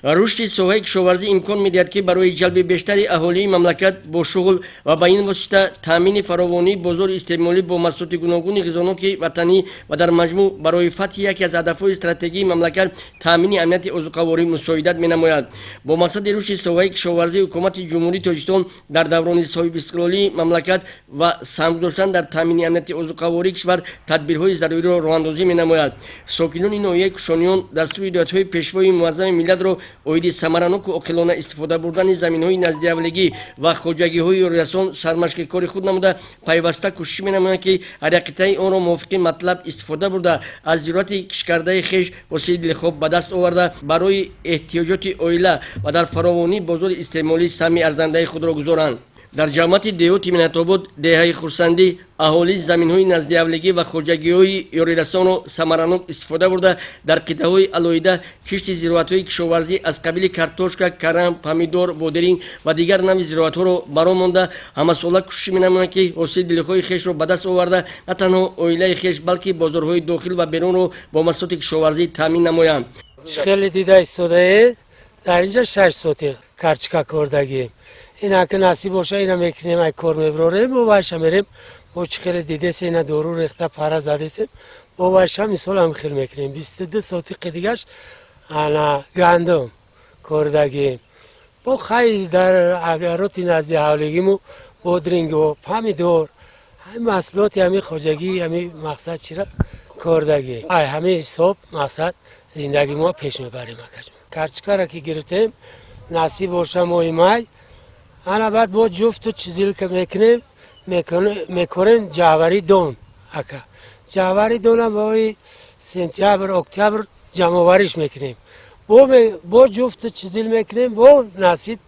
рушди соҳаи кишоварзӣ имкон медиҳад ки барои ҷалби бештари аҳолии мамлакат бо шуғл ва ба ин восита таъмини фаровонии бозори истеъмолӣ бо маҳсулоти гуногуни ғизоноки ватанӣ ва дар маҷмӯъ барои фатҳи яке аз ҳадафҳои стратегии мамлакат таъмини амнияти озуқаворӣ мусоидат менамояд. Бо мақсади рушди соҳаи кишоварзӣ ҳукумати ҷумҳурии Тоҷикистон дар даврони соҳибистиқлолии мамлакат ва саҳм гузоштан дар таъмини амнияти озуқавории кишвар тадбирҳои заруриро роҳандозӣ менамояд. Сокинони ноҳияи Кушониён дастури ҳидоятҳои пешвои муаззами миллатро оиди самараноку оқилона истифода бурдани заминҳои наздиавлигӣ ва хоҷагиҳои ёрирасон сармашқи кори худ намуда пайваста кӯшиш менамоянд ки ҳарақитаи онро мувофиқи матлаб истифода бурда аз зарурати кишкардаи хеш восили дилхоҳ ба даст оварда барои эҳтиёҷоти оила ва дар фаровонии бозори истеъмолӣ саҳми арзандаи худро гузоранд. дар ҷамъияти деҳоти Миннатобод деҳаи хурсандӣ аҳолии заминҳои наздиавлигӣ ва хоҷагиҳои ёрирасонро самаранок истифода бурда дар қитъаҳои алоҳида кишти зироатҳои кишоварзӣ аз қабили картошка, карам, помидор, бодиринг ва дигар навъи зироатҳоро баро монда ҳамасола кӯшиш менамоянд ки ҳосили дилхоҳи хешро ба даст оварда на танҳо оилаи хеш балки бозорҳои дохил ва берунро бо маҳсулоти кишоварзӣ таъмин намоянд. خیلی دیده ایستاده در اینجا 6 ساعتی کارچکا کردگیم. اینا که نصیب باشه اینا میکنیم ای کار میبریم و باشه میریم و خیلی دیده اینا دورو ریخته پاره زده سیم و باشه مثال هم خیلی میکنیم 22 ساعتی قدیگش انا گندم کردگیم با خیلی در اگرات نزدی حوالگیم و بودرینگ و پامیدور همین محصولات همین خوجگی همین مقصد چرا کردگی همین حساب مقصد زندگی ما پیش میبریم. کارچکا را که گرفتیم نصیب باشه ماه مای انا بعد با جفت و چیزی که میکنیم جعوری دون اکا جعوری دون هم باید سنتیابر اکتبر جمعوریش میکنیم با جفت و چیزی میکنیم با نصیب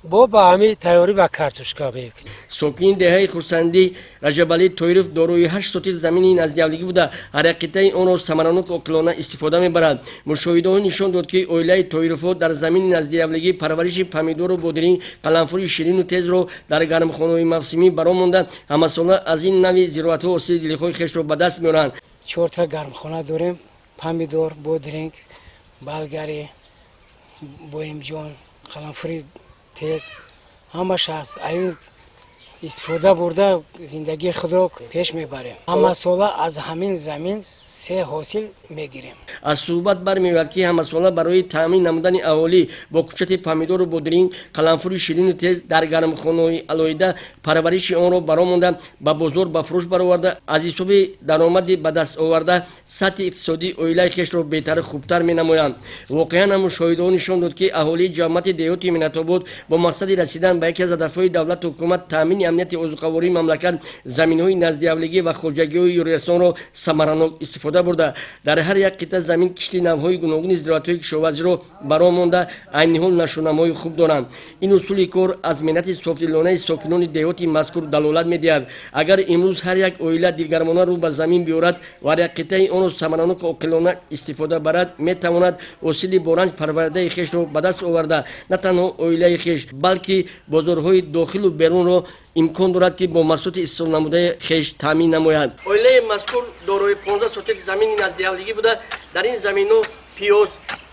با همین تیاری با کارتوشکا میکنیم. ساکنین دهه‌ی خورسندی رجبعلی تویروف داروی 8 سوتی زمینی نزدیاولیگی بوده حرکت‌های آن را سمرانوک عاقلانه استفاده می‌برند. مشاهدان نشان داد که اویلای تویروف در زمین نزدیاولیگی پرورش پمیدور و بودرینگ قلمفوری شیرین و تیز را در گرمخانه‌های موسمی برآورده همه ساله از این نوع زراعت‌ها حاصل دلخواه خویش را به دست می‌آورند. 4 تا گرمخانه داریم، پمیدور، بودرینگ، بالگری، بویمجان، قلمفوری تیز همش هست. این استفاده برده زندگی خود را پیش میبریم. همه ساله از همین زمین 3 حاصل میگیریم. از صحبت برمی‌آید که همه ساله برای تامین نمودن اهالی با کوچت پمیدور و بودرینگ قلمفوری شیرین و تیز در گرمخانه‌های علایده پرورش آن را برآورده با بازار به فروش برآورده از حساب درآمدی به دست آورده سطح اقتصادی اویلای خویش را بهتر خوبتر می‌نمایند. واقعاً هم مشاهدان نشان داد که اهالی جامعه دیهاتی مناطبات با مقصد رسیدن به یکی از هدف‌های دولت و حکومت تامین امنیت ازوقاوری مملکت زمین‌های نزدیاولیگی و خوجگی‌های یوریسان را ثمرانک استفاده برده در هر یک قطعه زمین کشتی نوع‌های گوناگون زراعت‌های کشاورزی را برآورده عین حال نشونمایی خوب دارند. این اصول کار از منت صافدلانه ساکنان دیهات مذکور دلالت می‌دهد. اگر امروز هر یک اویله دیگرمانه رو به زمین بیارد و هر یک قطعه آن را ثمرانک عاقلانه استفاده برد می‌تواند حاصل بارنج پرورده خویش را به دست آورده نه تنها اویله خویش بلکه بازارهای داخل و بیرون را امکان دارد که با محصولات استفاده نموده خویش تامین نماید. اویله مذکور دارای 15 سوتک زمین نزدیاولیگی بوده. در این زمین‌ها پیاز،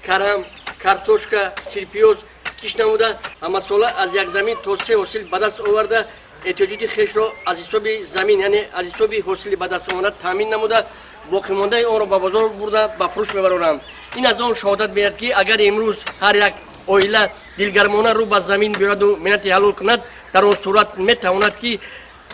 کرم، کارتوشکا، سیرپیاز کش نموده. همه ساله از یک زمین تا 3 حاصل به دست آورده احتیاجات خویش را از حساب زمین یعنی از حساب حاصل به دست آمده تامین نموده باقی مانده آن را به بازار برده به فروش میبرند. این از آن شهادت می‌دهد که اگر امروز هر یک اویله دلگرمانه رو به زمین بیارد و منت حلال کند در اون صورت میتواند که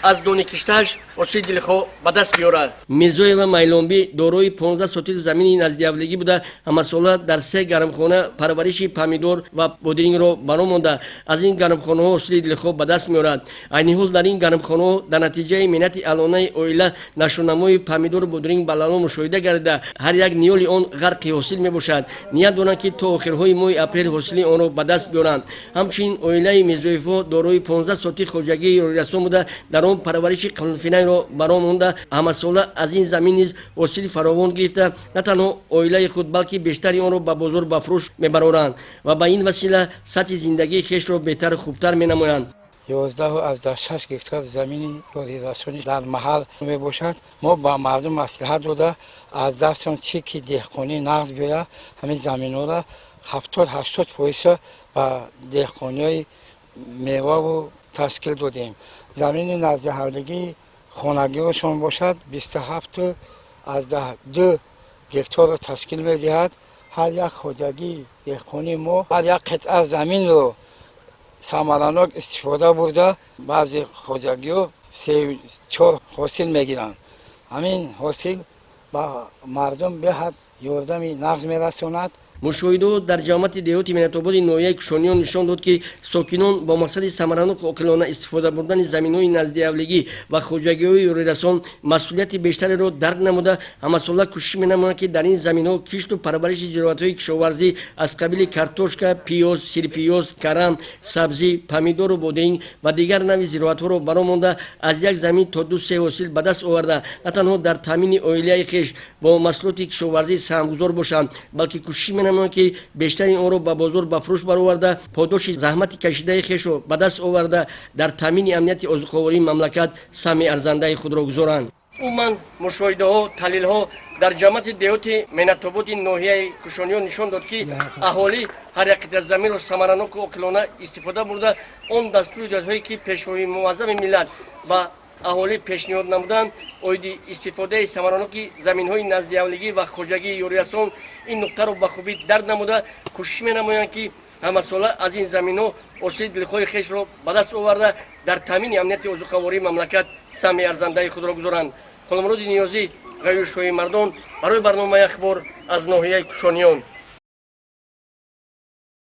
از دونه کشتهش حاصل دلخواه به دست بیارد. میرزایeva مایلونبی دارای 15 سوتیل زمین نزدیاولیگی بوده همه ساله در 3 گرمخانه پرورش پمیدور و بودرینگ را برآورده از این گرمخانه ها حاصل دلخواه به دست میارد. عین حال در این گرمخانه در نتیجه منت علانه اویله نشونمای پمیدور و بودرینگ بالا مشاهده گردیده هر یک نیول آن غرق حاصل میباشد. نیت دارند که تا آخرهای ماه اپریل حاصل آن را به دست بیارند. همچنین اویله میرزایeva دارای 15 سوتی خوجگی یوریسان بوده در آن پرورش قلمفینای را برآورده همه ساله از این زمین نیز حاصل فراوان گرفته نه تنها اویله خود بلکه بیشتری آن را به بازار به فروش میبرند و به این وسیله سطح زندگی خویش را بهتر خوبتر مینمایند. 11 از 6 هکتار زمین یوریسانی در محل میباشد. ما با مردم مصلحت داده از دستان چی که دهقانی نقد بیاید همین زمین را 70-80% ба деҳқониҳои меваву ташкил додем. Замини наздиҳавлигии хонагиҳошон бошад 27 аз 2 гектарро ташкил медиҳад. ҳар як хоҷагии деҳқони мо ҳар як қитъа заминро самаранок истифода бурда баъзе хоҷагиҳо 3-4 ҳосил мегиранд. ҳамин ҳосил ба мардум беҳад ёрдами нағз мерасонад. мушоҳидаҳо дар ҷамъияти деҳоти миннатободи ноҳияи кушониён нишон дод ки сокинон бо мақсади самараноку оқилона истифода бурдани заминҳои наздиҳавлигӣ ва хоҷагиҳои ёрирасон масъулияти бештареро дарк намуда ҳамасола кӯшиш менамоянд ки дар ин заминҳо кишту парвариши зироатҳои кишоварзӣ аз қабили картошка, пиёз, сирпиёз, карам, сабзӣ, помидору бодиринг ва дигар нави зироатҳоро баромонда аз як замин то 2-3 ҳосил ба даст оварда на танҳо дар таъмини оилаи хеш бо маҳсулоти кишоварзӣ саҳмгузор бошанд, балки кӯшиш менамоянд ки бештари онро ба бозор ба фурӯш бароварда подоши заҳмати кашидаи хешро ба даст оварда дар таъмини амнияти озуқовории мамлакат саҳми арзандаи худро гузоранд. умуман мушоҳидаҳо таҳлилҳо дар ҷамъияти деҳоти миннатободи ноҳияи кушониён нишон дод ки аҳолӣ ҳар як қитъа заминро самараноку оқилона истифода бурда он дастури ҳидаятҳое ки пешвои муаззами миллат ба аҳолӣ пешниҳод намуданд оиди истифодаи самараноки заминҳои наздиҳавлигӣ ва хоҷагии ёрирасон ин нуқтаро ба хубӣ дарк намуда кӯшиш менамоянд ки ҳамасола аз ин заминҳо ҳосили дилхоҳи хешро ба даст оварда дар таъмини амнияти озуқавории мамлакат саҳми арзандаи худро гузоранд. ғуломруди ниёзӣ, ғаюшҳои мардон барои барномаи ахбор аз ноҳияи кушониён.